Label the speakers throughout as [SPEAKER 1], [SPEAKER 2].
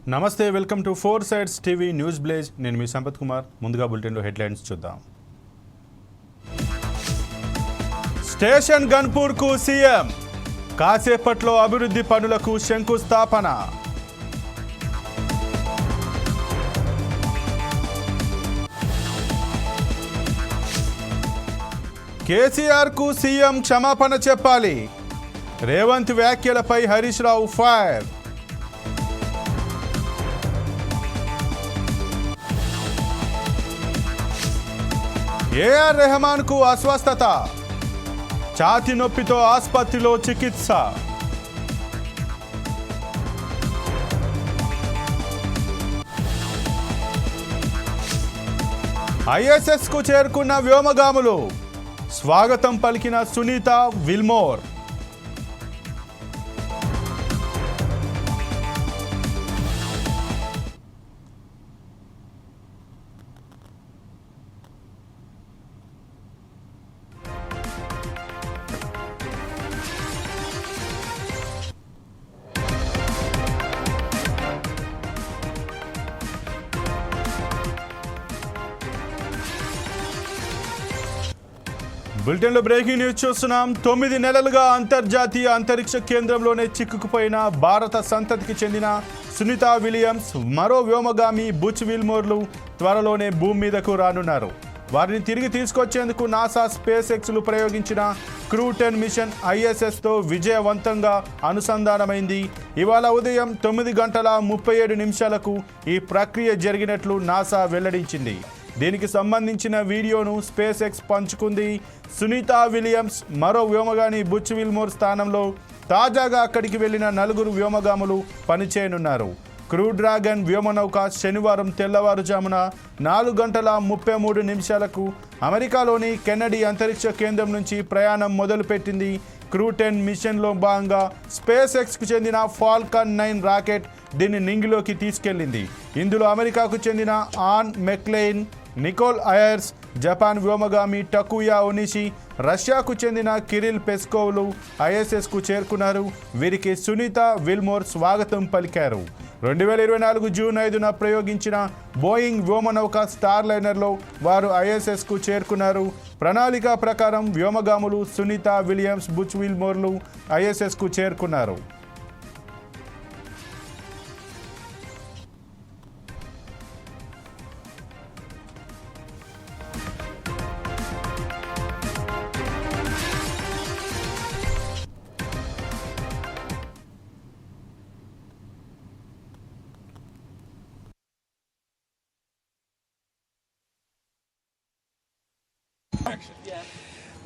[SPEAKER 1] నమస్తే, welcome to four sides TV news blaze. నేను మీ సంపత్ కుమార్. ముందుగా బులెటిన్లో హెడ్లైన్స్ చూద్దాం. స్టేషన్ గన్పూర్కు సీఎం, కాసేపట్లో అభివృద్ధి పనులకు శంకుస్థాపన. కేసీఆర్కు సీఎం క్షమాపణ చెప్పాలి, రేవంత్ వ్యాఖ్యలపై హరీష్ రావు ఫైర్. ఏఆర్ రెహమాన్కు అస్వస్థత, ఛాతీ నొప్పితో ఆసుపత్రిలో చికిత్స. ఐఎస్ఎస్కు చేరుకున్న వ్యోమగాములు, స్వాగతం పలికిన సునీత విల్మోర్. బులెటిన్లో బ్రేకింగ్ న్యూస్ చూస్తున్నాం. 9 నెలలుగా అంతర్జాతీయ అంతరిక్ష కేంద్రంలోనే చిక్కుకుపోయిన భారత సంతతికి చెందిన సునీత విలియమ్స్, మరో వ్యోమగామి బుచ్ విల్మోర్లు త్వరలోనే భూమి మీదకు రానున్నారు. వారిని తిరిగి తీసుకొచ్చేందుకు నాసా స్పేస్ ఎక్స్లు ప్రయోగించిన క్రూ 10 మిషన్ ఐఎస్ఎస్తో విజయవంతంగా అనుసంధానమైంది. ఇవాళ ఉదయం 9:37 ఈ ప్రక్రియ జరిగినట్లు నాసా వెల్లడించింది. దీనికి సంబంధించిన వీడియోను స్పేస్ ఎక్స్ పంచుకుంది. సునీత విలియమ్స్, మరో వ్యోమగామి బుచ్ విల్మోర్ స్థానంలో తాజాగా అక్కడికి వెళ్లిన 4 వ్యోమగాములు పనిచేయనున్నారు. క్రూ డ్రాగన్ వ్యోమనౌక శనివారం తెల్లవారుజామున 4:33 అమెరికాలోని కెన్నడీ అంతరిక్ష కేంద్రం నుంచి ప్రయాణం మొదలుపెట్టింది. క్రూ 10 మిషన్లో భాగంగా స్పేస్ ఎక్స్కు చెందిన ఫాల్కన్ 9 రాకెట్ దీన్ని నింగిలోకి తీసుకెళ్లింది. ఇందులో అమెరికాకు చెందిన Anne McClain, Nicole Ayers, Japan వ్యోమగామి టకుయా ఒనిషి, రష్యాకు చెందిన కిరిల్ పెస్కోవ్లు ఐఎస్ఎస్కు చేరుకున్నారు. వీరికి సునీత విల్మోర్ స్వాగతం పలికారు. 2024 జూన్ 5న ప్రయోగించిన బోయింగ్ వ్యోమనౌక స్టార్ లైనర్లో వారు ఐఎస్ఎస్కు చేరుకున్నారు. ప్రణాళిక ప్రకారం వ్యోమగాములు సునీత విలియమ్స్, బుచ్ విల్మోర్లు ఐఎస్ఎస్కు చేరుకున్నారు.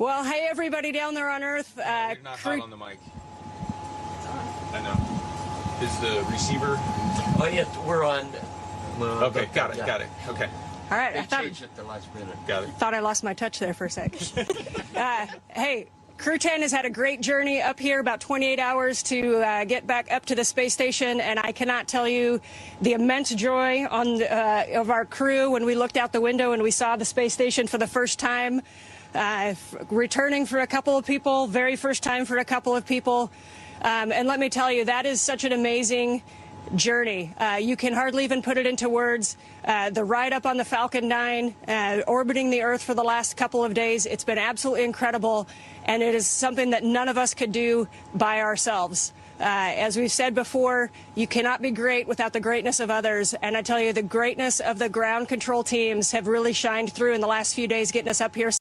[SPEAKER 2] Well, hey everybody down there on Earth.
[SPEAKER 3] You're not hot on the mic. I know. Is the receiver?
[SPEAKER 4] Oh yeah, we're on.
[SPEAKER 3] Okay, got it. Okay,
[SPEAKER 2] All right,
[SPEAKER 4] They
[SPEAKER 2] I
[SPEAKER 4] changed it the last minute.
[SPEAKER 3] got it.
[SPEAKER 2] thought I lost my touch there for a sec. Hey, Crew 10 has had a great journey up here, about 28 hours to get back up to the space station, and I cannot tell you the immense joy of our crew when we looked out the window and we saw the space station for the first time. Returning for a couple of people, very first time for a couple of people. And let me tell you, that is such an amazing journey. You can hardly even put it into words. The ride up on the Falcon 9, orbiting the Earth for the last couple of days, it's been absolutely incredible, and it is something that none of us could do by ourselves. As we've said before, you cannot be great without the greatness of others, and I tell you, the greatness of the ground control teams have really shined through in the last few days, getting us up here.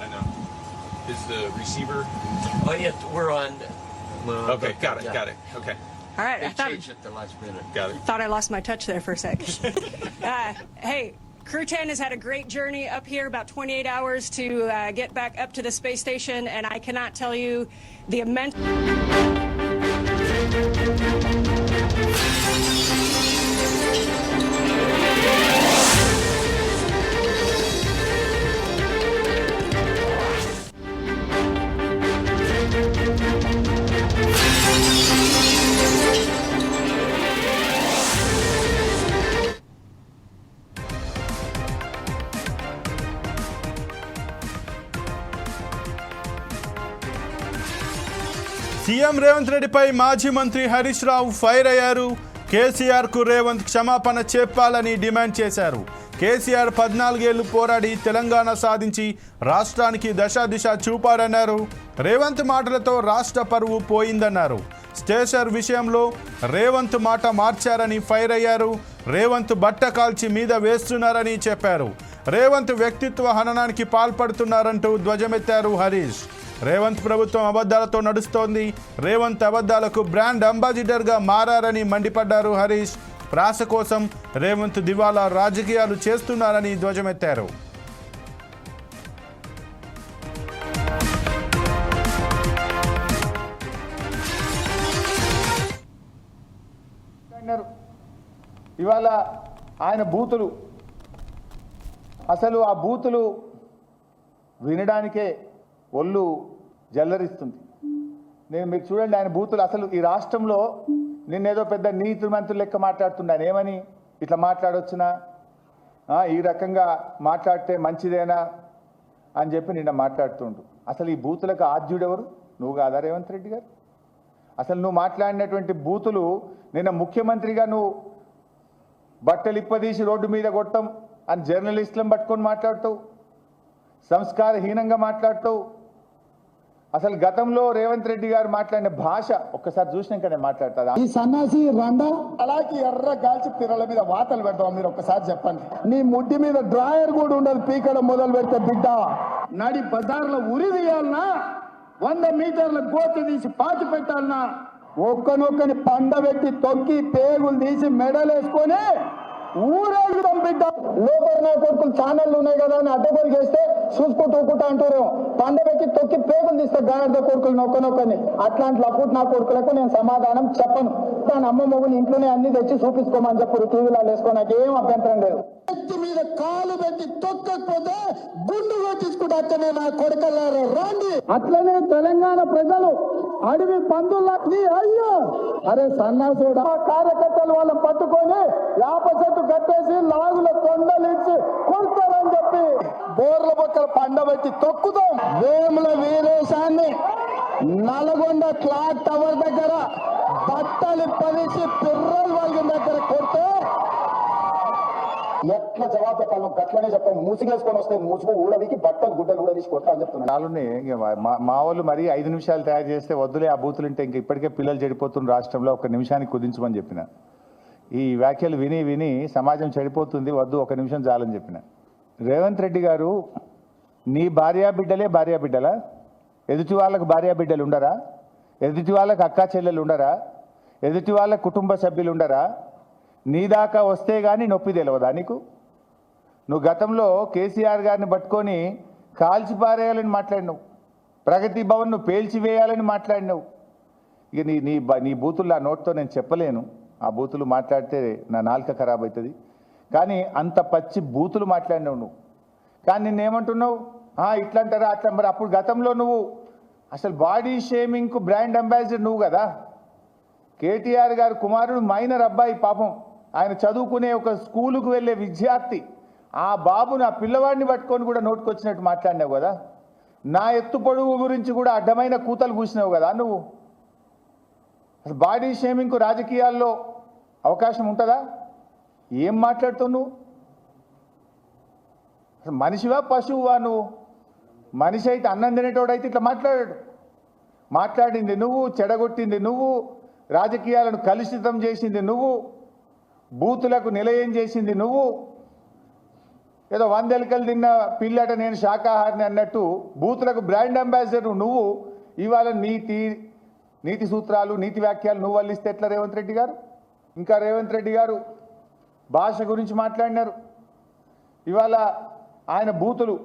[SPEAKER 3] I know. Is the receiver?
[SPEAKER 4] Oh yeah, we're on.
[SPEAKER 3] Okay, got it. Okay,
[SPEAKER 2] All right,
[SPEAKER 4] They
[SPEAKER 2] I thought
[SPEAKER 4] changed it the last minute.
[SPEAKER 3] got it.
[SPEAKER 2] I lost my touch there for a sec. Hey, Crew 10 has had a great journey up here, about 28 hours to get back up to the space station, and I cannot tell you the immense...
[SPEAKER 1] CM Revanth రెడ్డిపై మాజీ మంత్రి Harish Rao fire అయ్యారు. కేసీఆర్కు రేవంత్ క్షమాపణ చెప్పాలని demand చేశారు. కేసీఆర్ 14 ఏళ్లు పోరాడి తెలంగాణ సాధించి రాష్ట్రానికి దశాదిశ చూపారన్నారు. రేవంత్ మాటలతో రాష్ట్ర పరువు పోయిందన్నారు. స్టేషన్ విషయంలో రేవంత్ మాట మార్చారని ఫైర్ అయ్యారు. రేవంత్ బట్ట కాల్చి మీద వేస్తున్నారని చెప్పారు. రేవంత్ వ్యక్తిత్వ హననానికి పాల్పడుతున్నారంటూ ధ్వజమెత్తారు హరీష్. రేవంత్ ప్రభుత్వం అబద్ధాలతో నడుస్తోంది. రేవంత్ అబద్ధాలకు బ్రాండ్ అంబాసిడర్గా మారారని మండిపడ్డారు హరీష్. ప్రాస కోసం రేవంత్ దివాలా రాజకీయాలు చేస్తున్నారని ధ్వజమెత్తారు.
[SPEAKER 5] ఇవాళ ఆయన బూతులు, అసలు ఆ బూతులు వినడానికే ఒళ్ళు జల్లరిస్తుంది. నేను మీకు చూడండి, ఆయన బూతులు అసలు ఈ రాష్ట్రంలో నిన్నేదో పెద్ద నీతి మంత్రులు లెక్క మాట్లాడుతున్నాను. ఏమని ఇట్లా మాట్లాడొచ్చునా, ఈ రకంగా మాట్లాడితే మంచిదేనా అని చెప్పి నిన్న మాట్లాడుతుండు. అసలు ఈ బూతులకు ఆద్యుడెవరు? నువ్వు కాదా రేవంత్ రెడ్డి గారు? అసలు నువ్వు మాట్లాడినటువంటి బూతులు నిన్న ముఖ్యమంత్రిగా నువ్వు బట్టలు ఇప్పదీసి రోడ్డు మీద కొట్టం అని జర్నలిస్టులను పట్టుకొని మాట్లాడుతావు, సంస్కారహీనంగా మాట్లాడుతావు. అసలు గతంలో రేవంత్ రెడ్డి గారు మాట్లాడిన భాష ఒక్కసారి చూసినాక నేను మాట్లాడతా.
[SPEAKER 6] ఈ సన్నాసి రండ అలాగే ఎర్ర గాల్చి పిర్రల మీద వాతలు పెడతాం. మీరు ఒక్కసారి చెప్పండి. నీ ముడ్డి మీద డ్రాయర్ కూడా ఉండదు. పీకడం మొదలు పెడితే బిడ్డ నడి బజార్లో ఉరి తీయాలన్నా, 100 మీటర్ల గోతి తీసి పాతి పెట్టాలన్నా, ఒక్కనొక్కని పండబెట్టి తొక్కి పేగులు తీసి మెడలేసుకొని ఊరేగుదాం బిడ్డ. లోపల నా కొడుకులు ఛానళ్ళు ఉన్నాయి కదా అని అడ్డగోలు చేస్తే చూసుకుంటూ ఊకుంటా అంటారు. పండబెట్టి తొక్కి పేగులు తీస్తే గాడిద కొడుకులు నొక్కనొక్కని. అట్లాంటి అప్పుడు నా కొడుకులకు నేను సమాధానం చెప్పను. దాని అమ్మ మొగుని ఇంట్లోనే అన్ని తెచ్చి చూపించుకోమని చెప్పారు. టీవీలో వేసుకో, నాకేం అభ్యంతరం లేదు. వ్యక్తి మీద కాలు పెట్టి తొక్కకపోతే గుండు కొట్టించుకుంటే అట్లనే నా కొడుకల్లారా రండి. అట్లనే తెలంగాణ ప్రజలు అడవి పందులకి అయ్యో అరే సన్నాసుడు కార్యకర్తలు వాళ్ళని పట్టుకొని యాప చెట్టు కట్టేసి లాగుల కొండలు ఇచ్చి కొడతారని చెప్పి బోర్ల పక్కన పండబెట్టి తొక్కుతాం. వేముల వీరేశాన్ని నల్గొండ క్లాక్ టవర్ దగ్గర బట్టలు పదిసి పిర్రలు వాళ్ళ దగ్గర కొడితే ఎట్లా జవాబు చెప్పాలి? గట్లనే చెప్పాను. మూసిగేసుకొని వస్తే మూసుకు ఊడవికి బట్టలు గుడ్డలు కూడా తీసి కొట్టా అని చెప్తున్నాను.
[SPEAKER 5] చాలునే మా వాళ్ళు మరి 5 నిమిషాలు తయారు చేస్తే వద్దులే ఆ బూతులు ఉంటే ఇంక ఇప్పటికే పిల్లలు చెడిపోతున్న రాష్ట్రంలో 1 నిమిషానికి కుదించమని చెప్పిన. ఈ వ్యాఖ్యలు విని విని సమాజం చెడిపోతుంది, వద్దు 1 నిమిషం చాలని చెప్పిన. రేవంత్ రెడ్డి గారు, నీ భార్యాబిడ్డలే భార్యాబిడ్డలా? ఎదుటి వాళ్ళకు భార్యాబిడ్డలు ఉండరా? ఎదుటి వాళ్ళకు అక్కా చెల్లెలు ఉండరా? ఎదుటి వాళ్ళ కుటుంబ సభ్యులు ఉండరా? నీ దాకా వస్తే కానీ నొప్పి తెలియదా నీకు? నువ్వు గతంలో కేసీఆర్ గారిని పట్టుకొని కాల్చిపారేయాలని మాట్లాడినావు, ప్రగతి భవన్ను పేల్చివేయాలని మాట్లాడినావు. ఇక నీ బూతులు ఆ నోట్తో నేను చెప్పలేను. ఆ బూతులు మాట్లాడితే నా నాలుక ఖరాబ్ అవుతుంది. కానీ అంత పచ్చి బూతులు మాట్లాడినావు నువ్వు. కానీ నిన్నేమంటున్నావు? ఇట్లా అంటారా అట్లా. మరి అప్పుడు గతంలో నువ్వు అసలు బాడీ షేమింగ్కు బ్రాండ్ అంబాసిడర్ నువ్వు కదా. కేటీఆర్ గారు కుమారుడు మైనర్ అబ్బాయి, పాపం ఆయన చదువుకునే ఒక స్కూలుకు వెళ్ళే విద్యార్థి. ఆ బాబుని, ఆ పిల్లవాడిని పట్టుకొని కూడా నోటుకొచ్చినట్టు మాట్లాడినావు కదా. నా ఎత్తు పొడుగు గురించి కూడా అడ్డమైన కూతలు కూసినావు కదా నువ్వు. అసలు బాడీ షేమింగ్కు రాజకీయాల్లో అవకాశం ఉంటుందా? ఏం మాట్లాడుతావు నువ్వు? అసలు మనిషివా పశువువా నువ్వు? మనిషి అయితే అన్నం తినేటోడైతే ఇట్లా మాట్లాడాడు. మాట్లాడింది నువ్వు, చెడగొట్టింది నువ్వు, రాజకీయాలను కలుషితం చేసింది నువ్వు, బూతులకు నిలయం చేసింది నువ్వు. ఏదో 100 ఎలుకలు తిన్న పిల్లట నేను శాకాహారిని అన్నట్టు బూతులకు బ్రాండ్ అంబాసిడర్ నువ్వు. ఇవాళ నీతి సూత్రాలు, నీతి వ్యాఖ్యలు నువ్వు వల్లిస్తే ఎట్లా రేవంత్ రెడ్డి గారు? ఇంకా రేవంత్ రెడ్డి గారు భాష గురించి మాట్లాడినారు. ఇవాళ ఆయన బూతులు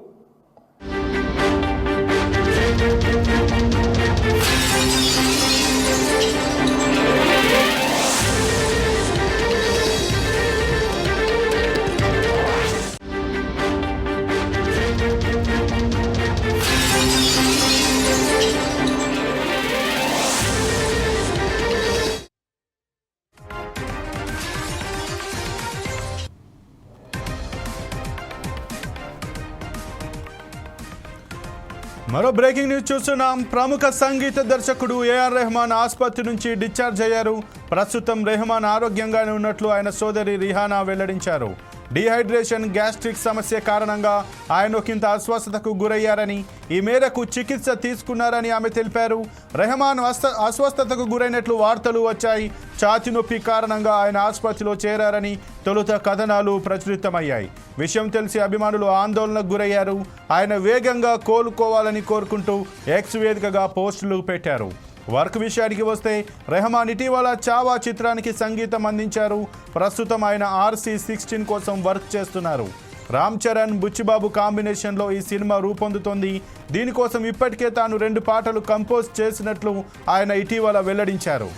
[SPEAKER 1] మరో బ్రేకింగ్ న్యూస్ చూస్తున్నాం. ప్రముఖ సంగీత దర్శకుడు ఏఆర్ రెహమాన్ ఆసుపత్రి నుంచి డిశ్చార్జ్ అయ్యారు. ప్రస్తుతం రెహమాన్ ఆరోగ్యంగానే ఉన్నట్లు ఆయన సోదరి రిహానా వెల్లడించారు. డీహైడ్రేషన్, గ్యాస్ట్రిక్ సమస్య కారణంగా ఆయన ఒకంత అస్వస్థతకు గురయ్యారని, ఈ మేరకు చికిత్స తీసుకున్నారని ఆమె తెలిపారు. రెహమాన్ అస్వస్థతకు గురైనట్లు వార్తలు వచ్చాయి. ఛాతీ నొప్పి కారణంగా ఆయన ఆసుపత్రిలో చేరారని తొలుత కథనాలు ప్రచురితమయ్యాయి. విషయం తెలిసి అభిమానులు ఆందోళనకు గురయ్యారు. ఆయన వేగంగా కోలుకోవాలని కోరుకుంటూ ఎక్స్ వేదికగా పోస్టులు పెట్టారు. వర్క్ విషయానికి వస్తే రెహమాన్ ఇటీవల చావా చిత్రానికి సంగీతం అందించారు. ప్రస్తుతం ఆయన RC-16 కోసం వర్క్ చేస్తున్నారు. రామ్ చరణ్, బుచ్చిబాబు కాంబినేషన్లో ఈ సినిమా రూపొందుతోంది. దీనికోసం ఇప్పటికే తాను 2 పాటలు కంపోజ్ చేసినట్లు ఆయన ఇటీవల వెల్లడించారు.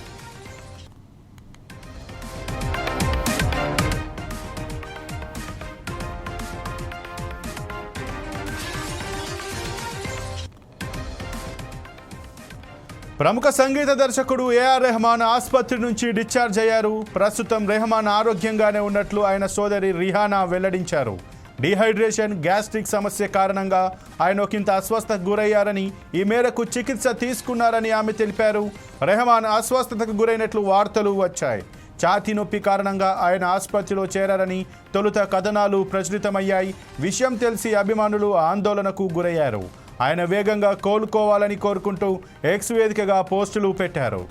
[SPEAKER 1] ప్రముఖ సంగీత దర్శకుడు ఏఆర్ రెహమాన్ ఆసుపత్రి నుంచి డిశ్చార్జ్ అయ్యారు. ప్రస్తుతం రెహమాన్ ఆరోగ్యంగానే ఉన్నట్లు ఆయన సోదరి రిహానా వెల్లడించారు. డీహైడ్రేషన్, గ్యాస్ట్రిక్ సమస్య కారణంగా ఆయన ఒకంత అస్వస్థతకు గురయ్యారని, ఈ మేరకు చికిత్స తీసుకున్నారని ఆమె తెలిపారు. రెహమాన్ అస్వస్థతకు గురైనట్లు వార్తలు వచ్చాయి. ఛాతీ నొప్పి కారణంగా ఆయన ఆసుపత్రిలో చేరారని తొలుత కథనాలు ప్రచురితమయ్యాయి. విషయం తెలిసి అభిమానులు ఆందోళనకు గురయ్యారు. ఆయన వేగంగా కోలుకోవాలని కోరుకుంటూ ఎక్స్ వేదికగా పోస్టులు పెట్టారు.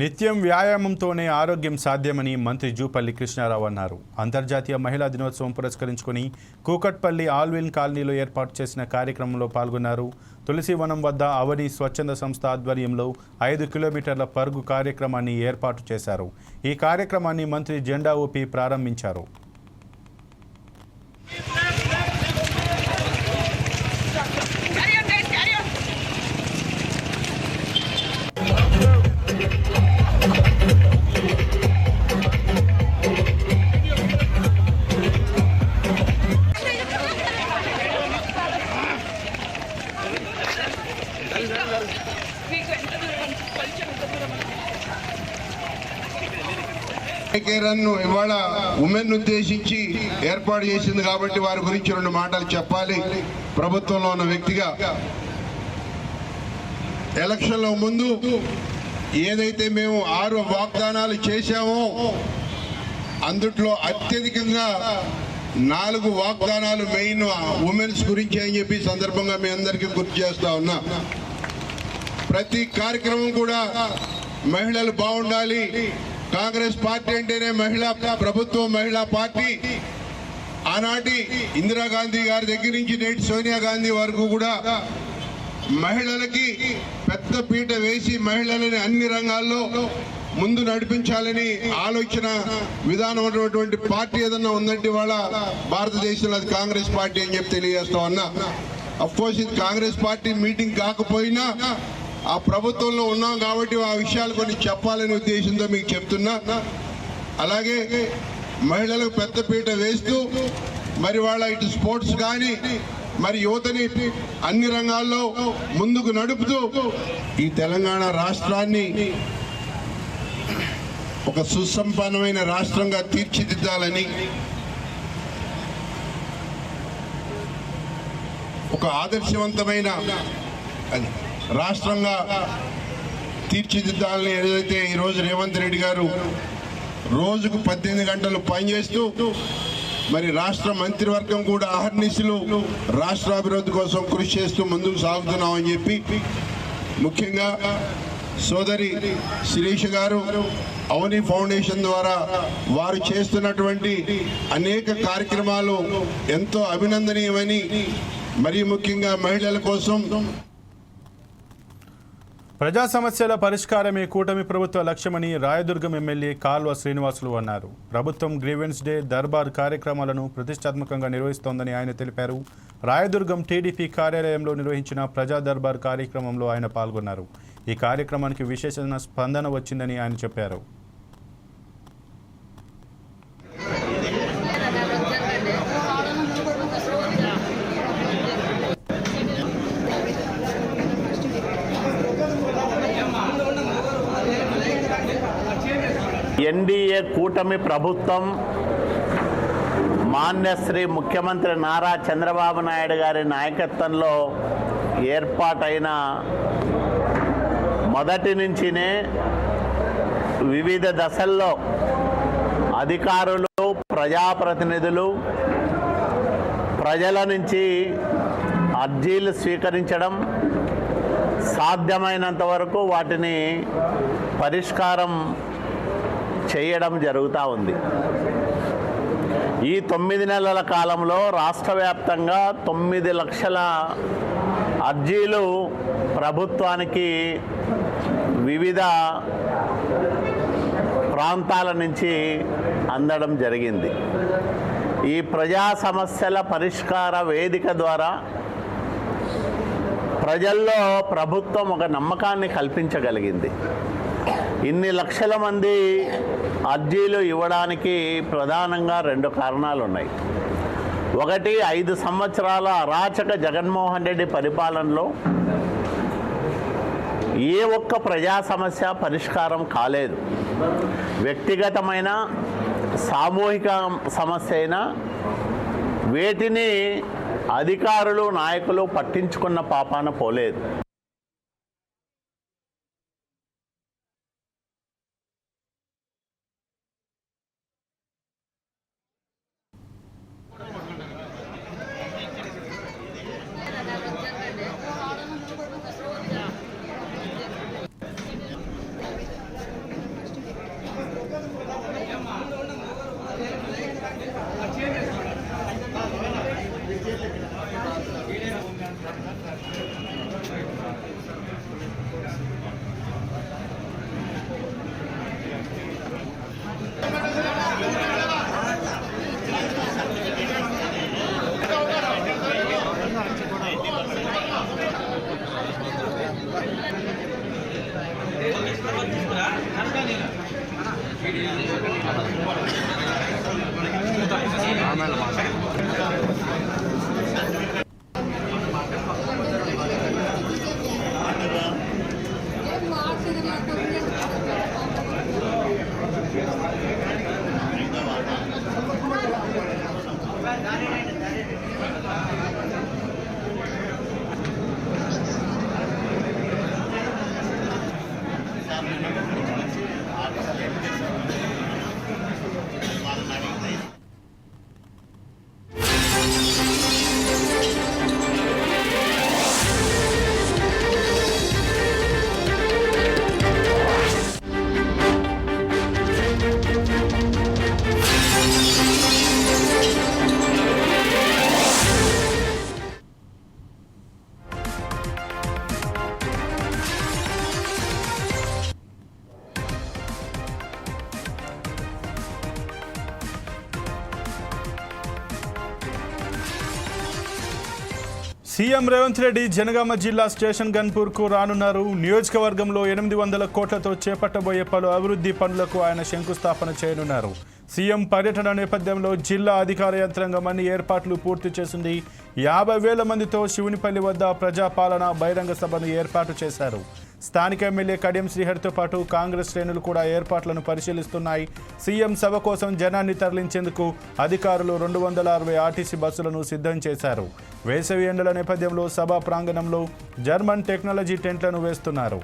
[SPEAKER 1] నిత్యం వ్యాయామంతోనే ఆరోగ్యం సాధ్యమని మంత్రి జూపల్లి కృష్ణారావు అన్నారు. అంతర్జాతీయ మహిళా దినోత్సవం పురస్కరించుకుని కూకట్పల్లి ఆల్విన్ కాలనీలో ఏర్పాటు చేసిన కార్యక్రమంలో పాల్గొన్నారు. తులసివనం వద్ద అవని స్వచ్ఛంద సంస్థ ఆధ్వర్యంలో 5 కిలోమీటర్ల పరుగు కార్యక్రమాన్ని ఏర్పాటు చేశారు. ఈ కార్యక్రమాన్ని మంత్రి జెండా ఊపి ప్రారంభించారు.
[SPEAKER 7] రన్ను ఇవాళ ఉమెన్ ఉద్దేశించి ఏర్పాటు చేసింది కాబట్టి వారి గురించి 2 మాటలు చెప్పాలి. ప్రభుత్వంలో ఉన్న వ్యక్తిగా ఎలక్షన్ల ముందు ఏదైతే మేము 6 వాగ్దానాలు చేశామో అందుట్లో అత్యధికంగా 4 వాగ్దానాలు మెయిన్ ఉమెన్స్ గురించి అని చెప్పి సందర్భంగా మీ అందరికీ గుర్తు చేస్తా ఉన్నా. ప్రతి కార్యక్రమం కూడా మహిళలు బాగుండాలి. కాంగ్రెస్ పార్టీ అంటేనే మహిళా ప్రభుత్వం, మహిళా పార్టీ. ఆనాటి ఇందిరాగాంధీ గారి దగ్గర నుంచి నేటి సోనియా గాంధీ వరకు కూడా మహిళలకి పెద్ద పీట వేసి మహిళలని అన్ని రంగాల్లో ముందు నడిపించాలని ఆలోచన విధానం ఉన్నటువంటి పార్టీ ఏదన్నా ఉందంటే వాళ్ళ భారతదేశంలో అది కాంగ్రెస్ పార్టీ అని చెప్పి తెలియజేస్తా ఉన్నా. అఫ్కోర్స్ ఇది కాంగ్రెస్ పార్టీ మీటింగ్ కాకపోయినా ఆ ప్రభుత్వంలో ఉన్నాం కాబట్టి ఆ విషయాలు కొన్ని చెప్పాలనే ఉద్దేశంతో మీకు చెప్తున్నా. అలాగే మహిళలకు పెద్దపీట వేస్తూ మరి వాళ్ళ ఇటు స్పోర్ట్స్ కానీ మరి యువతని అన్ని రంగాల్లో ముందుకు నడుపుతూ ఈ తెలంగాణ రాష్ట్రాన్ని ఒక సుసంపన్నమైన రాష్ట్రంగా తీర్చిదిద్దాలని, ఒక ఆదర్శవంతమైన రాష్ట్రంగా తీర్చిదిద్దాలని ఏదైతే ఈరోజు రేవంత్ రెడ్డి గారు రోజుకు 18 గంటలు పనిచేస్తూ మరి రాష్ట్ర మంత్రివర్గం కూడా అహర్నిశలు రాష్ట్రాభివృద్ధి కోసం కృషి చేస్తూ ముందుకు సాగుతున్నామని చెప్పి ముఖ్యంగా సోదరి శిరీష గారు అవని ఫౌండేషన్ ద్వారా వారు చేస్తున్నటువంటి అనేక కార్యక్రమాలు ఎంతో అభినందనీయమని, మరి ముఖ్యంగా మహిళల కోసం
[SPEAKER 1] ప్రజా సమస్యల పరిష్కారమే కూటమి ప్రభుత్వ లక్ష్యమని రాయదుర్గం ఎమ్మెల్యే కాల్వ శ్రీనివాసులు అన్నారు. ప్రభుత్వం గ్రీవెన్స్ డే దర్బార్ కార్యక్రమాలను ప్రతిష్టాత్మకంగా నిర్వహిస్తోందని ఆయన తెలిపారు. రాయదుర్గం టీడీపీ కార్యాలయంలో నిర్వహించిన ప్రజా దర్బార్ కార్యక్రమంలో ఆయన పాల్గొన్నారు. ఈ కార్యక్రమానికి విశేష స్పందన వచ్చిందని ఆయన చెప్పారు.
[SPEAKER 8] ఎన్డీఏ కూటమి ప్రభుత్వం మాన్యశ్రీ ముఖ్యమంత్రి నారా చంద్రబాబు నాయుడు గారి నాయకత్వంలో ఏర్పాటైన మొదటి నుంచినే వివిధ దశల్లో అధికారులు, ప్రజాప్రతినిధులు ప్రజల నుంచి అర్జీలు స్వీకరించడం, సాధ్యమైనంత వరకు వాటిని పరిష్కారం చేయడం జరుగుతూ ఉంది. ఈ 9 నెలల కాలంలో రాష్ట్ర వ్యాప్తంగా 9 లక్షల అర్జీలు ప్రభుత్వానికి వివిధ ప్రాంతాల నుంచి అందడం జరిగింది. ఈ ప్రజా సమస్యల పరిష్కార వేదిక ద్వారా ప్రజల్లో ప్రభుత్వం ఒక నమ్మకాన్ని కల్పించగలిగింది. ఇన్ని లక్షల మంది అర్జీలు ఇవ్వడానికి ప్రధానంగా 2 కారణాలు ఉన్నాయి. ఒకటి, 5 సంవత్సరాల అరాచక జగన్మోహన్ రెడ్డి పరిపాలనలో ఏ ఒక్క ప్రజా సమస్య పరిష్కారం కాలేదు. వ్యక్తిగతమైన, సామూహిక సమస్య అయినా వేటిని అధికారులు, నాయకులు పట్టించుకున్న పాపాన పోలేదు.
[SPEAKER 1] సీఎం రేవంత్ రెడ్డి జనగామ జిల్లా స్టేషన్ గన్పూర్కు రానున్నారు. నియోజకవర్గంలో 800 కోట్లతో చేపట్టబోయే పలు అభివృద్ధి పనులకు ఆయన శంకుస్థాపన చేయనున్నారు. సీఎం పర్యటన నేపథ్యంలో జిల్లా అధికార యంత్రాంగం అన్ని ఏర్పాట్లు పూర్తి చేసింది. 50,000 మందితో శివునిపల్లి వద్ద ప్రజాపాలన బహిరంగ సభను ఏర్పాటు చేశారు. స్థానిక ఎమ్మెల్యే కడియం శ్రీహరితో పాటు కాంగ్రెస్ శ్రేణులు కూడా ఏర్పాట్లను పరిశీలిస్తున్నాయి. సీఎం సభ కోసం జనాన్ని తరలించేందుకు అధికారులు 260 ఆర్టీసీ బస్సులను సిద్ధం చేశారు. వేసవి ఎండల నేపథ్యంలో సభా ప్రాంగణంలో జర్మన్ టెక్నాలజీ టెంట్లను వేస్తున్నారు.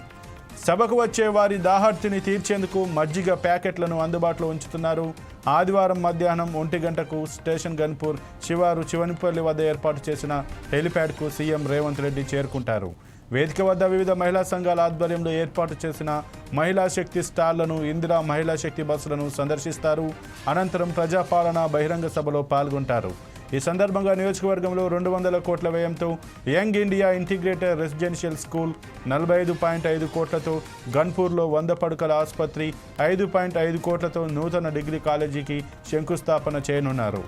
[SPEAKER 1] సభకు వచ్చే వారి దాహార్తిని తీర్చేందుకు మజ్జిగ ప్యాకెట్లను అందుబాటులో ఉంచుతున్నారు. ఆదివారం మధ్యాహ్నం 1 గంటకు స్టేషన్ గన్పూర్ శివారు శివనిపల్లి వద్ద ఏర్పాటు చేసిన హెలిప్యాడ్కు సీఎం రేవంత్ రెడ్డి చేరుకుంటారు. వేదిక వద్ద వివిధ మహిళా సంఘాల ఆధ్వర్యంలో ఏర్పాటు చేసిన మహిళా శక్తి స్టాళ్లను, ఇందిరా మహిళా శక్తి బస్సులను సందర్శిస్తారు. అనంతరం ప్రజాపాలన బహిరంగ సభలో పాల్గొంటారు. ఈ సందర్భంగా నియోజకవర్గంలో 200 కోట్ల వ్యయంతో young India integrated residential school, 45.5 కోట్లతో గన్పూర్లో 100 పడకల ఆసుపత్రి, 5.5 కోట్లతో నూతన డిగ్రీ కాలేజీకి శంకుస్థాపన చేయనున్నారు.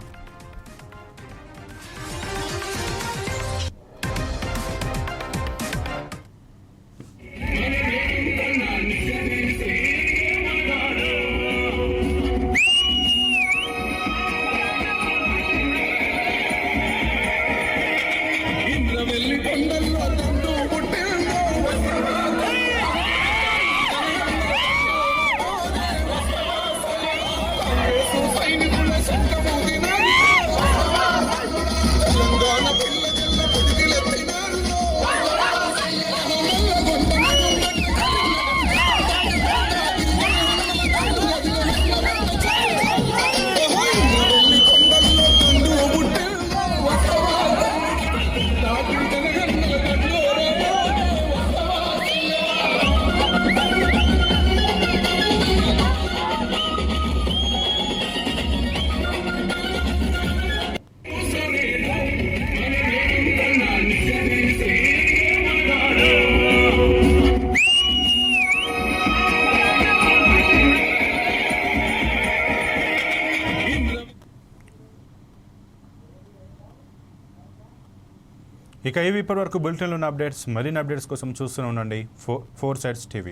[SPEAKER 1] ఇక ఇవి ఇప్పటివరకు బులెటిన్లో ఉన్న అప్డేట్స్. మరిన్ని అప్డేట్స్ కోసం చూస్తూనే ఉండండి 4 Sides TV.